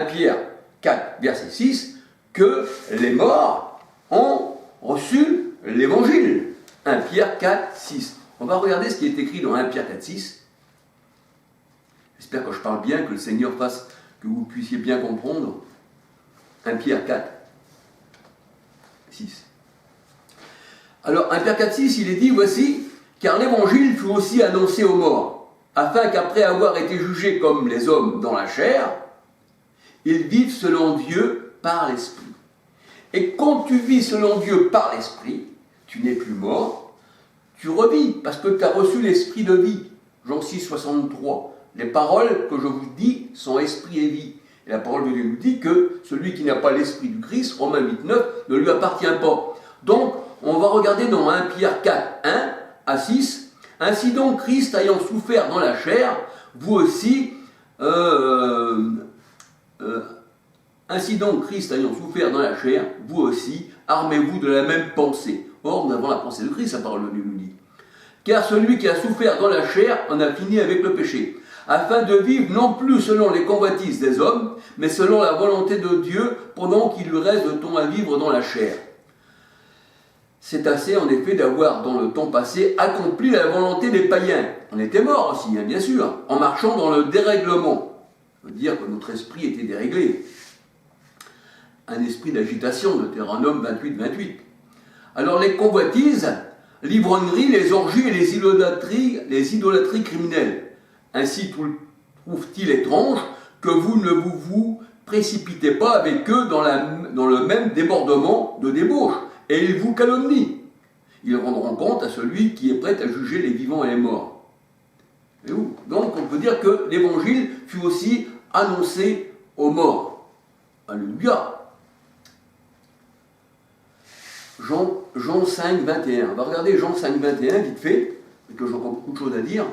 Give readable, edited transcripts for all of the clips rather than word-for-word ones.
Pierre 4, verset 6, que les morts ont reçu l'évangile. 1 Pierre 4, 6. On va regarder ce qui est écrit dans 1 Pierre 4, 6. J'espère que je parle bien, que le Seigneur fasse que vous puissiez bien comprendre. 1 Pierre 4, 6. Alors, 1 Pierre 4, 6, il est dit, voici, car l'évangile fut aussi annoncé aux morts, afin qu'après avoir été jugés comme les hommes dans la chair, ils vivent selon Dieu par l'Esprit. Et quand tu vis selon Dieu par l'Esprit, tu n'es plus mort, tu revis, parce que tu as reçu l'Esprit de vie. Jean 6, 63. Les paroles que je vous dis sont esprit et vie. Et la parole de Dieu nous dit que celui qui n'a pas l'Esprit du Christ, Romains 8, 9, ne lui appartient pas. Donc, on va regarder dans 1 Pierre 4, 1 à 6. Ainsi donc, Christ ayant souffert dans la chair, vous aussi, ainsi donc, Christ ayant souffert dans la chair, vous aussi, armez-vous de la même pensée. Or, nous avons la pensée de Christ, la parole de Dieu nous dit. Car celui qui a souffert dans la chair en a fini avec le péché, afin de vivre non plus selon les convoitises des hommes, mais selon la volonté de Dieu, pendant qu'il lui reste de temps à vivre dans la chair. C'est assez, en effet, d'avoir, dans le temps passé, accompli la volonté des païens. On était morts aussi, hein, bien sûr, en marchant dans le dérèglement. Ça veut dire que notre esprit était déréglé. Un esprit d'agitation, de Deutéronome 28, 28. Alors les convoitises, l'ivrognerie, les orgies et les idolâtries criminelles. Ainsi trouve-t-il étrange que vous ne vous précipitez pas avec eux dans le même débordement de débauche, et ils vous calomnient. Ils rendront compte à celui qui est prêt à juger les vivants et les morts. Et où donc on peut dire que l'évangile fut aussi annoncé aux morts. Alléluia. Jean 5, 21. On va regarder Jean 5, 21, vite fait, parce que j'ai encore beaucoup de choses à dire.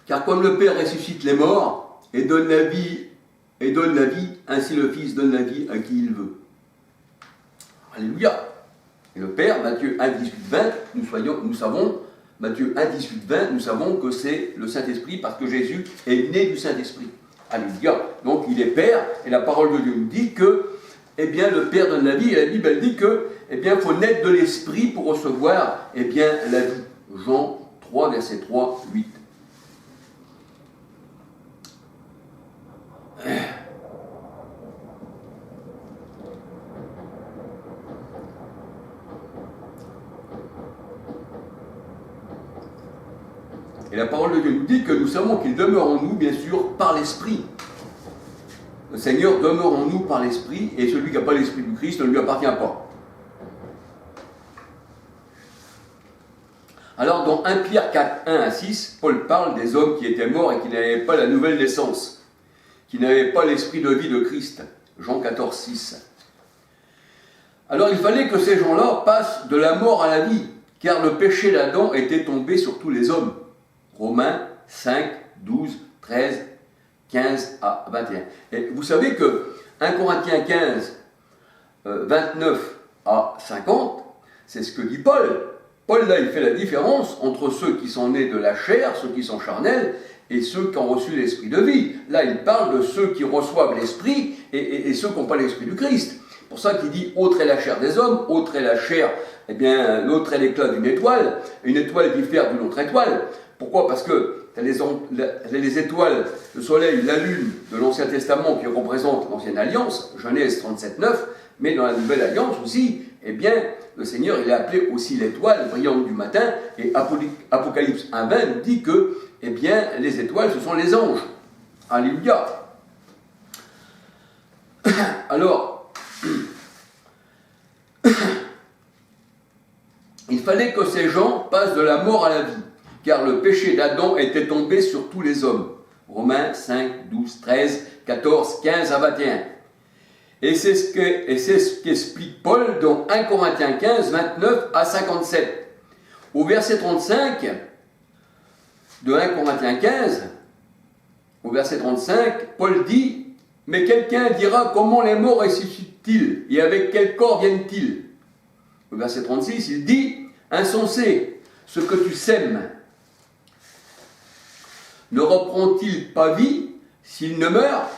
Car comme le Père ressuscite les morts et donne la vie, ainsi le Fils donne la vie à qui il veut. Alléluia. Et le Père, Matthieu 1, 18, 20, nous savons, Matthieu 1, 18, 20, nous savons que c'est le Saint-Esprit parce que Jésus est né du Saint-Esprit. Alléluia. Donc il est Père et la parole de Dieu nous dit que, eh bien, le Père donne la vie et la Bible elle dit que, eh bien, il faut naître de l'Esprit pour recevoir, eh bien, la vie. Jean 3, verset 3, 8. Et la parole de Dieu nous dit que nous savons qu'il demeure en nous, bien sûr, par l'Esprit. Le Seigneur demeure en nous par l'Esprit, et celui qui n'a pas l'Esprit du Christ ne lui appartient pas. Alors, dans 1 Pierre 4, 1 à 6, Paul parle des hommes qui étaient morts et qui n'avaient pas la nouvelle naissance, qui n'avaient pas l'Esprit de vie de Christ. Jean 14, 6. Alors, il fallait que ces gens-là passent de la mort à la vie, car le péché d'Adam était tombé sur tous les hommes. Romains 5, 12, 13, 15 à 21. Et vous savez que 1 Corinthiens 15, 29 à 50, c'est ce que dit Paul. Paul, là, il fait la différence entre ceux qui sont nés de la chair, ceux qui sont charnels, et ceux qui ont reçu l'esprit de vie. Là, il parle de ceux qui reçoivent l'esprit et ceux qui n'ont pas l'esprit du Christ. C'est pour ça qu'il dit « autre est la chair des hommes, autre est la chair, eh bien, l'autre est l'éclat d'une étoile. Une étoile diffère d'une autre étoile. » Pourquoi ? Parce que les étoiles, le soleil, la lune de l'Ancien Testament qui représentent l'Ancienne Alliance, Genèse 37, 9, mais dans la Nouvelle Alliance aussi, eh bien, le Seigneur, il est appelé aussi l'étoile brillante du matin, et Apocalypse 1, 20 nous dit que, eh bien, les étoiles, ce sont les anges. Alléluia. Alors, il fallait que ces gens passent de la mort à la vie, car le péché d'Adam était tombé sur tous les hommes. Romains 5, 12, 13, 14, 15 à 21. Et c'est ce qu'explique Paul dans 1 Corinthiens 15, 29 à 57. Au verset 35 de 1 Corinthiens 15, au verset 35, Paul dit, « Mais quelqu'un dira, comment les morts ressuscitent-ils et avec quel corps viennent-ils » Au verset 36, il dit, « Insensé, ce que tu sèmes, ne reprend-il pas vie s'il ne meurt ?»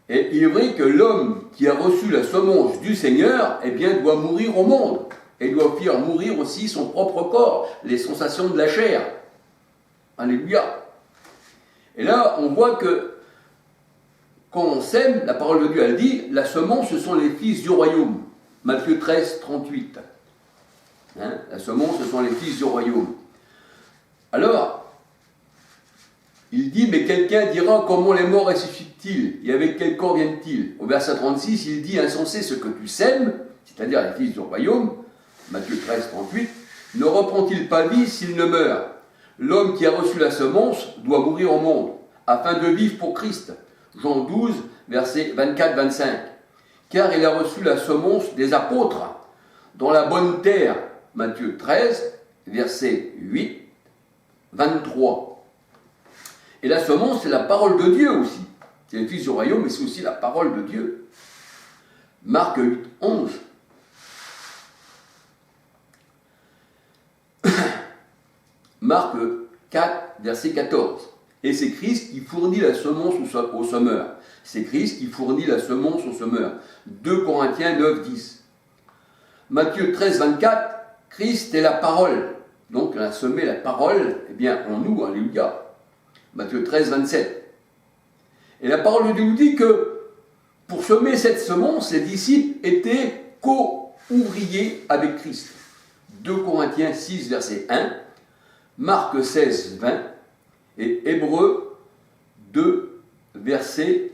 Et il est vrai que l'homme qui a reçu la semence du Seigneur, eh bien, doit mourir au monde. Et doit faire mourir aussi son propre corps, les sensations de la chair. Alléluia. Et là, on voit que quand on sème, la parole de Dieu, elle dit, la semence, ce sont les fils du royaume. Matthieu 13, 38. Hein, la semence, ce sont les fils du royaume. Alors, il dit, mais quelqu'un dira, comment les morts ressuscitent-ils et avec quel corps viennent-ils? Au verset 36, il dit, insensé, ce que tu sèmes, c'est-à-dire les fils du royaume, Matthieu 13, 38, ne reprend-il pas vie s'il ne meurt? L'homme qui a reçu la semence doit mourir au monde, afin de vivre pour Christ. Jean 12, versets 24-25. Car il a reçu la semence des apôtres dans la bonne terre. Matthieu 13, verset 8, 23. Et la semence, c'est la parole de Dieu aussi. C'est le Fils du royaume, mais c'est aussi la parole de Dieu. Marc 8, 11. Marc 4, verset 14. Et c'est Christ qui fournit la semence au semeur. C'est Christ qui fournit la semence au semeur. 2 Corinthiens 9, 10. Matthieu 13, 24. Christ est la parole. Donc, on a semé la parole, eh bien, en nous, alléluia. Matthieu 13, 27. Et la parole de Dieu nous dit que pour semer cette semence, les disciples étaient co-ouvriers avec Christ. 2 Corinthiens 6, verset 1. Marc 16, 20 et Hébreux 2, verset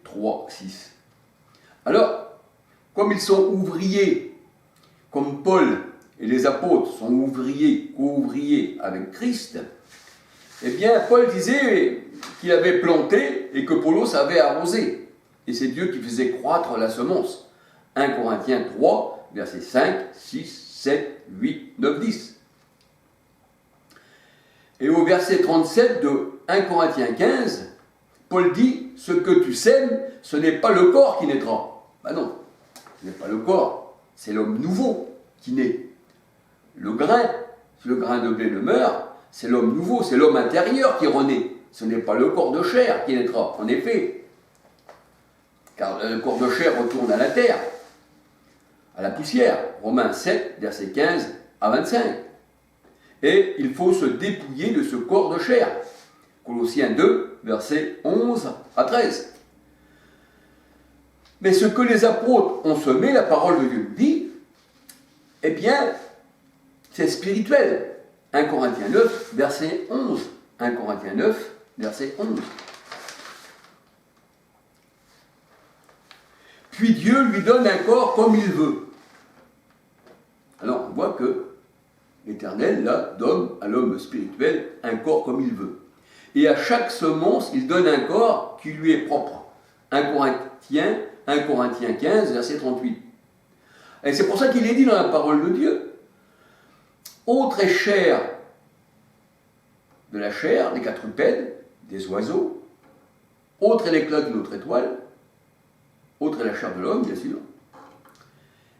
3, 6. Alors, comme ils sont ouvriers, comme Paul et les apôtres sont ouvriers, co-ouvriers avec Christ, eh bien, Paul disait qu'il avait planté et que Apollos avait arrosé. Et c'est Dieu qui faisait croître la semence. 1 Corinthiens 3, versets 5, 6, 7, 8, 9, 10. Et au verset 37 de 1 Corinthiens 15, Paul dit, ce que tu sèmes, ce n'est pas le corps qui naîtra. Ben non, ce n'est pas le corps, c'est l'homme nouveau qui naît. Le grain, si le grain de blé ne meurt, c'est l'homme nouveau, c'est l'homme intérieur qui renaît. Ce n'est pas le corps de chair qui naîtra, en effet. Car le corps de chair retourne à la terre, à la poussière. Romains 7, versets 15 à 25. Et il faut se dépouiller de ce corps de chair. Colossiens 2, versets 11 à 13. Mais ce que les apôtres ont semé, la parole de Dieu dit, eh bien, c'est spirituel. 1 Corinthiens 9, verset 11. 1 Corinthiens 9, verset 11. Puis Dieu lui donne un corps comme il veut. Alors on voit que l'Éternel, là, donne à l'homme spirituel un corps comme il veut. Et à chaque semence, il donne un corps qui lui est propre. 1 Corinthiens 15, verset 38. Et c'est pour ça qu'il est dit dans la parole de Dieu, autre est chair de la chair, des quadrupèdes, des oiseaux, autre est l'éclat d'une autre étoile, autre est la chair de l'homme, bien sûr.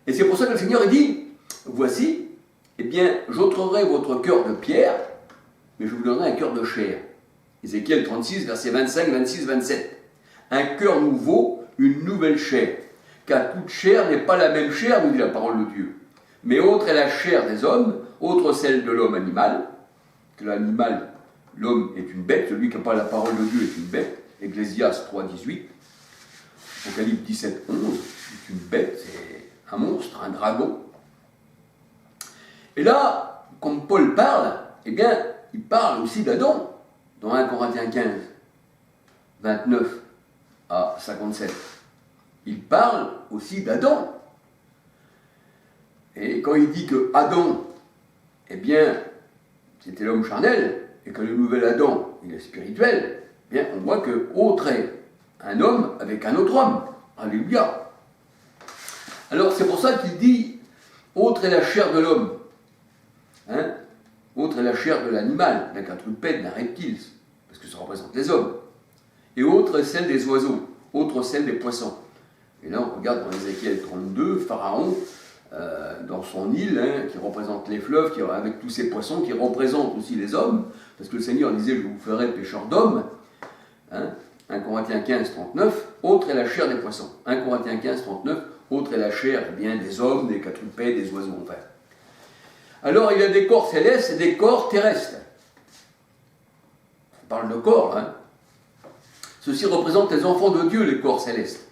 Et c'est pour ça que le Seigneur dit, voici, eh bien, j'ôterai votre cœur de pierre, mais je vous donnerai un cœur de chair. Ézéchiel 36, versets 25, 26, 27. Un cœur nouveau, une nouvelle chair. Car toute chair n'est pas la même chair, nous dit la parole de Dieu. Mais autre est la chair des hommes, autre celle de l'homme animal, que l'animal, l'homme est une bête, celui qui n'a pas la parole de Dieu est une bête. Ecclésiaste 3, 18. Apocalypse 17, 11. C'est une bête, c'est un monstre, un dragon. Et là, comme Paul parle, eh bien, il parle aussi d'Adam, dans 1 Corinthiens 15, 29 à 57. Il parle aussi d'Adam. Et quand il dit que Adam, eh bien, c'était l'homme charnel, et que le nouvel Adam, il est spirituel, eh bien, on voit que autre est un homme avec un autre homme. Alléluia. Alors, c'est pour ça qu'il dit, Autre est la chair de l'homme. Hein? Autre est la chair de l'animal, d'un quadrupède, d'un reptile, parce que ça représente les hommes. Et autre est celle des oiseaux, autre celle des poissons. Et là, on regarde dans Ézéchiel 32, Pharaon, dans son île, hein, qui représente les fleuves, avec tous ces poissons, qui représentent aussi les hommes, parce que le Seigneur disait, je vous ferai pêcheurs d'hommes. Hein, 1 Corinthiens 15, 39, autre est la chair des poissons. 1 Corinthiens 15, 39, autre est la chair bien, des hommes, des quadrupèdes, des oiseaux, enfin. Alors, il y a des corps célestes et des corps terrestres. On parle de corps, hein. Ceux-ci représentent les enfants de Dieu, les corps célestes.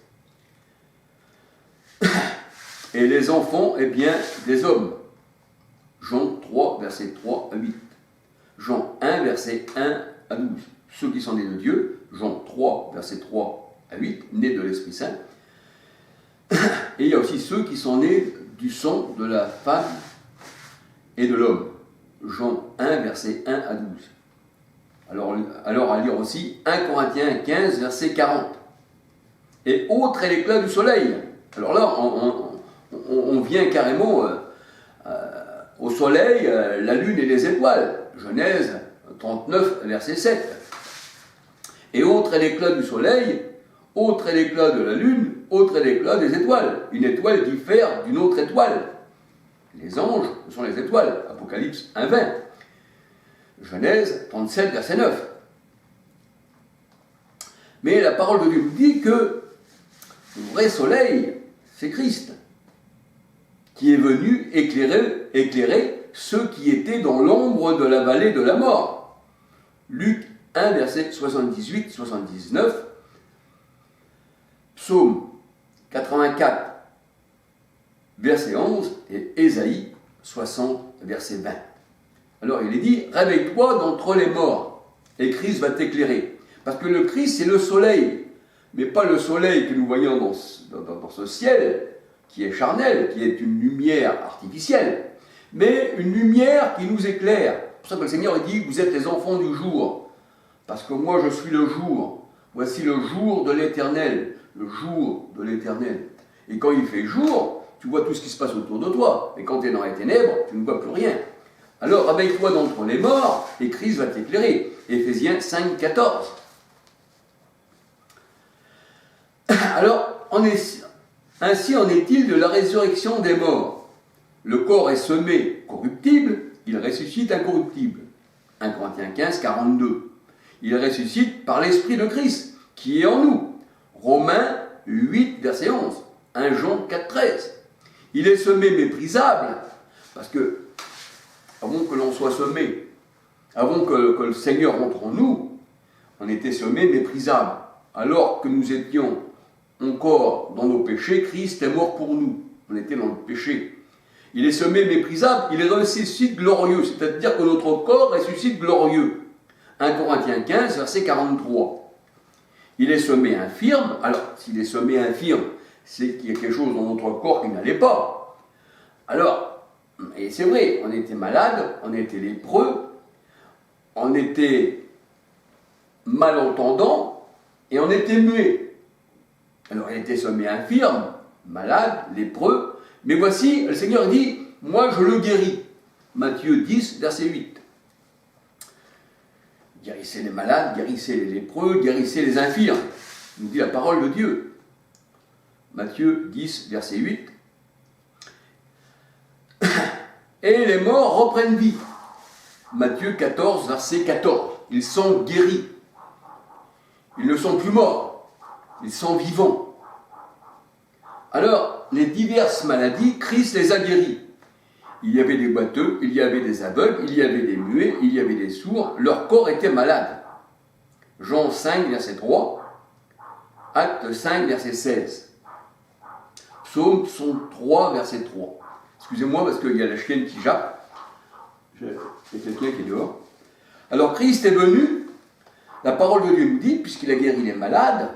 Et les enfants, eh bien, des hommes. Jean 3, verset 3 à 8. Jean 1, verset 1 à 12. Ceux qui sont nés de Dieu, Jean 3, verset 3 à 8, nés de l'Esprit Saint. Et il y a aussi ceux qui sont nés du sang de la femme et de l'homme. Jean 1, verset 1 à 12. Alors à lire aussi 1 Corinthiens 15, verset 40. Et autre est l'éclat du soleil. Alors là, on vient carrément au soleil, la lune et les étoiles. Genèse 39, verset 7. Et autre est l'éclat du soleil, autre est l'éclat de la lune, autre est l'éclat des étoiles. Une étoile diffère d'une autre étoile. Les anges, ce sont les étoiles. Apocalypse 1, 20. Genèse 37, verset 9. Mais la parole de Dieu nous dit que le vrai soleil, c'est Christ, qui est venu éclairer ceux qui étaient dans l'ombre de la vallée de la mort. Luc 1, verset 78-79. Psaume 84, verset 11, et Ésaïe 60, verset 20. Alors il est dit, réveille-toi d'entre les morts, et Christ va t'éclairer. Parce que le Christ, c'est le soleil, mais pas le soleil que nous voyons dans ce ciel, qui est charnel, qui est une lumière artificielle, mais une lumière qui nous éclaire. C'est pour ça que le Seigneur dit, vous êtes les enfants du jour, parce que moi je suis le jour. Voici le jour de l'Éternel, le jour de l'Éternel. Et quand il fait jour, tu vois tout ce qui se passe autour de toi, et quand tu es dans les ténèbres, tu ne vois plus rien. Alors, réveille-toi d'entre les morts, et Christ va t'éclairer. Éphésiens 5, 14. Alors, ainsi en est-il de la résurrection des morts. Le corps est semé corruptible, il ressuscite incorruptible. 1 Corinthiens 15, 42. Il ressuscite par l'Esprit de Christ, qui est en nous. Romains 8, verset 11. 1 Jean 4, 13. Il est semé méprisable, parce que avant que l'on soit semé, avant que le Seigneur entre en nous, on était semé méprisable. Alors que nous étions encore dans nos péchés, Christ est mort pour nous. On était dans le péché. Il est semé méprisable, il ressuscite glorieux, c'est-à-dire que notre corps ressuscite glorieux. 1 Corinthiens 15, verset 43. Il est semé infirme, alors s'il est semé infirme, c'est qu'il y a quelque chose dans notre corps qui n'allait pas. Alors, et c'est vrai, on était malade, on était lépreux, on était malentendant et on était muet. Alors il était semé infirme, malade, lépreux, mais voici, le Seigneur dit, moi je le guéris. Matthieu 10, verset 8. Guérissez les malades, guérissez les lépreux, guérissez les infirmes, nous dit la parole de Dieu. Matthieu 10, verset 8. Et les morts reprennent vie. Matthieu 14, verset 14. Ils sont guéris. Ils ne sont plus morts. Ils sont vivants. Alors, les diverses maladies, Christ les a guéris. Il y avait des boiteux, il y avait des aveugles, il y avait des muets, il y avait des sourds. Leur corps était malade. Jean 5, verset 3. Acte 5, verset 16. Psaume 3, verset 3. Excusez-moi parce qu'il y a la chienne qui jappe. Il y a quelqu'un qui est dehors. Alors Christ est venu, la parole de Dieu nous dit, puisqu'il a guéri les malades,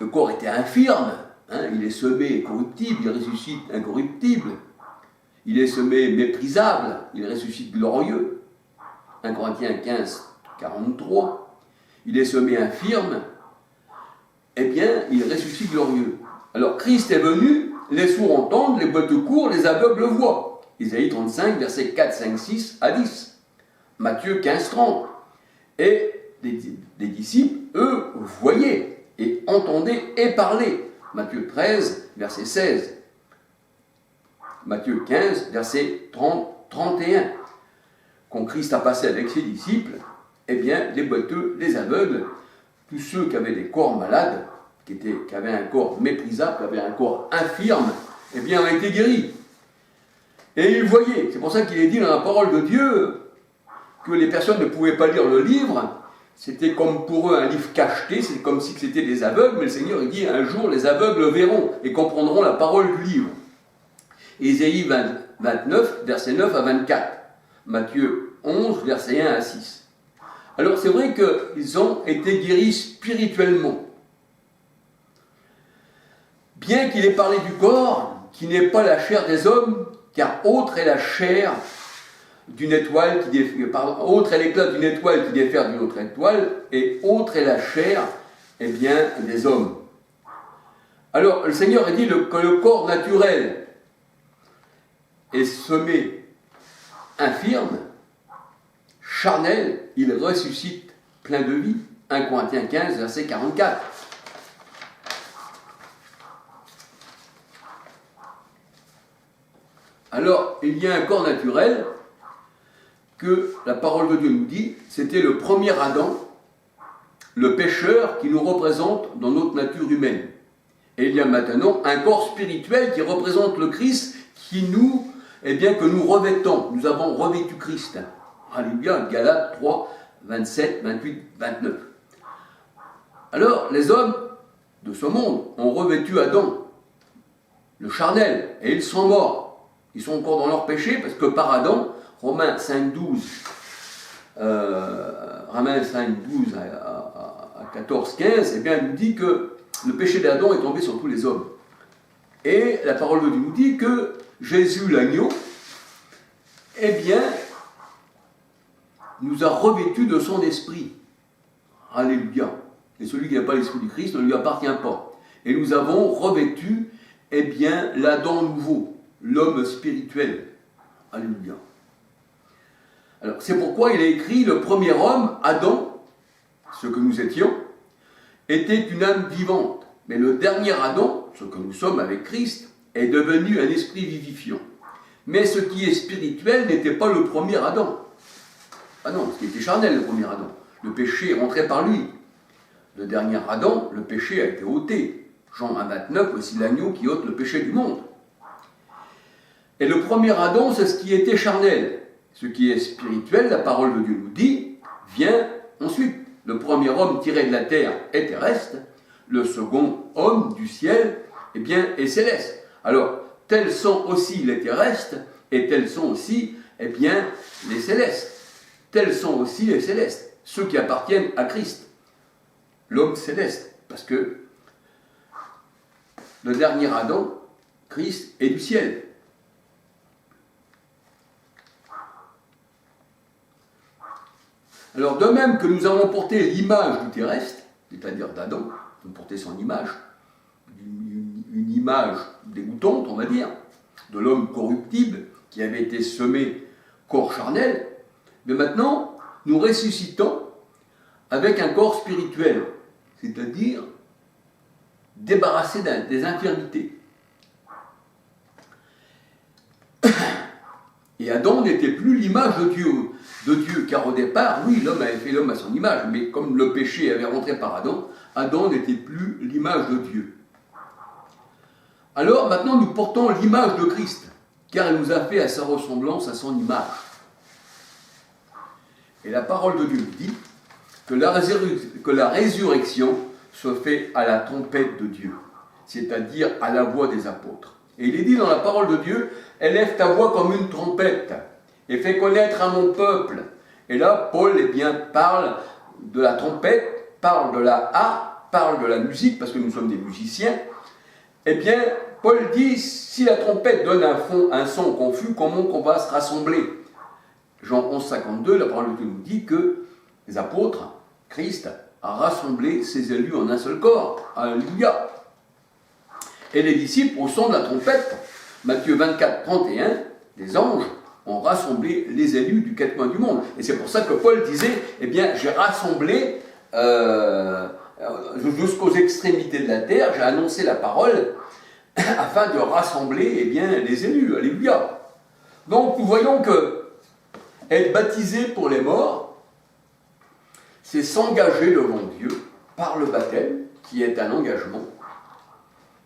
le corps était infirme, hein, il est semé corruptible, il ressuscite incorruptible. Il est semé méprisable, il ressuscite glorieux. 1 Corinthiens 15, 43. Il est semé infirme, eh bien, il ressuscite glorieux. Alors Christ est venu les sourds entendent, les boiteux courent, les aveugles voient. Isaïe 35, versets 4, 5, 6 à 10. Matthieu 15, 30. Et les disciples, eux, voyaient et entendaient et parlaient. Matthieu 13, verset 16. Matthieu 15, verset 30, 31. Quand Christ a passé avec ses disciples, eh bien, les boiteux, les aveugles, tous ceux qui avaient des corps malades, qui avaient un corps méprisable, qui avaient un corps infirme, eh bien, ont été guéris. Et ils voyaient. C'est pour ça qu'il est dit dans la parole de Dieu que les personnes ne pouvaient pas lire le livre. C'était comme pour eux un livre cacheté, c'est comme si c'était des aveugles, mais le Seigneur il dit un jour les aveugles verront et comprendront la parole du livre. Ésaïe 29, versets 9 à 24. Matthieu 11, versets 1 à 6. Alors c'est vrai qu'ils ont été guéris spirituellement. Bien qu'il ait parlé du corps, qui n'est pas la chair des hommes, car autre est la chair d'une étoile autre est l'éclat d'une étoile qui diffère d'une autre étoile, et autre est la chair, eh bien, des hommes. Alors, le Seigneur a dit que le corps naturel est semé infirme, charnel, il ressuscite plein de vie. 1 Corinthiens 15, verset 44. Alors, il y a un corps naturel que la parole de Dieu nous dit, c'était le premier Adam, le pécheur qui nous représente dans notre nature humaine. Et il y a maintenant un corps spirituel qui représente le Christ, que nous revêtons. Nous avons revêtu Christ. Alléluia, Galates 3, 27, 28, 29. Alors, les hommes de ce monde ont revêtu Adam, le charnel, et ils sont morts. Ils sont encore dans leur péché parce que par Adam, Romains 5, 12 à 14, 15, eh bien, il nous dit que le péché d'Adam est tombé sur tous les hommes. Et la parole de Dieu nous dit que Jésus, l'agneau, eh bien, nous a revêtus de son esprit. Alléluia. Et celui qui n'a pas l'esprit du Christ ne lui appartient pas. Et nous avons revêtu, eh bien, l'Adam nouveau, l'homme spirituel. Alléluia. Alors, c'est pourquoi il a écrit, le premier homme, Adam, ce que nous étions, était une âme vivante. Mais le dernier Adam, ce que nous sommes avec Christ, est devenu un esprit vivifiant. Mais ce qui est spirituel n'était pas le premier Adam. Ah non, ce qui était charnel, le premier Adam. Le péché est rentré par lui. Le dernier Adam, le péché a été ôté. Jean 1, 29, voici l'agneau qui ôte le péché du monde. Et le premier Adam, c'est ce qui était charnel. Ce qui est spirituel, la parole de Dieu nous dit, vient ensuite. Le premier homme tiré de la terre est terrestre, le second homme du ciel, eh bien, est céleste. Alors, tels sont aussi les terrestres, et tels sont aussi, eh bien, les célestes. Tels sont aussi les célestes, ceux qui appartiennent à Christ, l'homme céleste, parce que le dernier Adam, Christ, est du ciel. Alors, de même que nous avons porté l'image du terrestre, c'est-à-dire d'Adam, nous porté son image, une image dégoûtante, on va dire, de l'homme corruptible qui avait été semé corps charnel, mais maintenant, nous ressuscitons avec un corps spirituel, c'est-à-dire débarrassé des infirmités. Et Adam n'était plus l'image de Dieu, car au départ, oui, l'homme avait fait l'homme à son image, mais comme le péché avait rentré par Adam, Adam n'était plus l'image de Dieu. Alors maintenant, nous portons l'image de Christ, car il nous a fait à sa ressemblance, à son image. Et la parole de Dieu nous dit que la résurrection se fait à la trompette de Dieu, c'est-à-dire à la voix des apôtres. Et il est dit dans la parole de Dieu, élève ta voix comme une trompette et fais connaître à mon peuple. Et là, Paul parle de la trompette, parle de la harpe, parle de la musique, parce que nous sommes des musiciens. Eh bien, Paul dit, si la trompette donne un son confus, comment qu'on va se rassembler? Jean 11, 52, la parole de Dieu nous dit que les apôtres, Christ, a rassemblé ses élus en un seul corps. Alléluia. Et les disciples, au son de la trompette, Matthieu 24, 31, les anges ont rassemblé les élus du quatre coins du monde. Et c'est pour ça que Paul disait, eh bien, j'ai rassemblé jusqu'aux extrémités de la terre, j'ai annoncé la parole afin de rassembler eh bien, les élus. Alléluia. Donc nous voyons que être baptisé pour les morts, c'est s'engager devant Dieu par le baptême, qui est un engagement.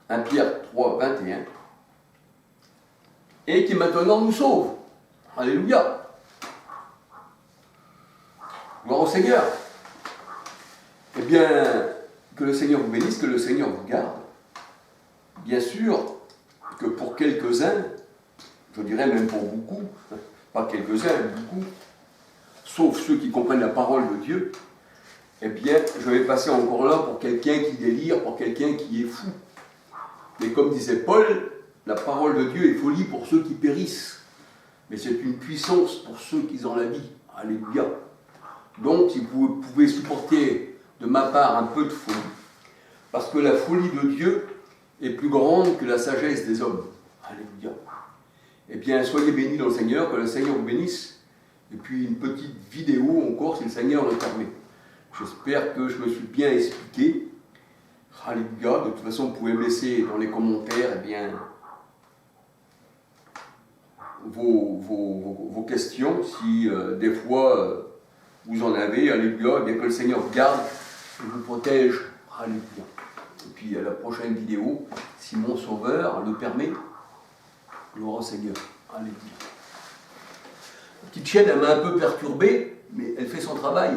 1 Pierre 3, 21, et qui maintenant nous sauve. Alléluia. Gloire au Seigneur. Eh bien, que le Seigneur vous bénisse, que le Seigneur vous garde. Bien sûr que pour quelques-uns, je dirais même pour beaucoup, pas quelques-uns, beaucoup, sauf ceux qui comprennent la parole de Dieu, eh bien, je vais passer encore là pour quelqu'un qui délire, pour quelqu'un qui est fou. Mais comme disait Paul, la parole de Dieu est folie pour ceux qui périssent. Mais c'est une puissance pour ceux qui ont la vie. Alléluia. Donc, si vous pouvez supporter de ma part un peu de folie, parce que la folie de Dieu est plus grande que la sagesse des hommes. Alléluia. Eh bien, soyez bénis dans le Seigneur, que le Seigneur vous bénisse. Et puis, une petite vidéo encore, si le Seigneur le permet. J'espère que je me suis bien expliqué. Alléluia. De toute façon, vous pouvez me laisser dans les commentaires, eh bien, vos questions, si des fois vous en avez, alléluia, bien que le Seigneur vous garde et vous protège, alléluia. Et puis à la prochaine vidéo, si mon Sauveur le permet, gloire au Seigneur, alléluia. La petite chienne, elle m'a un peu perturbé, mais elle fait son travail.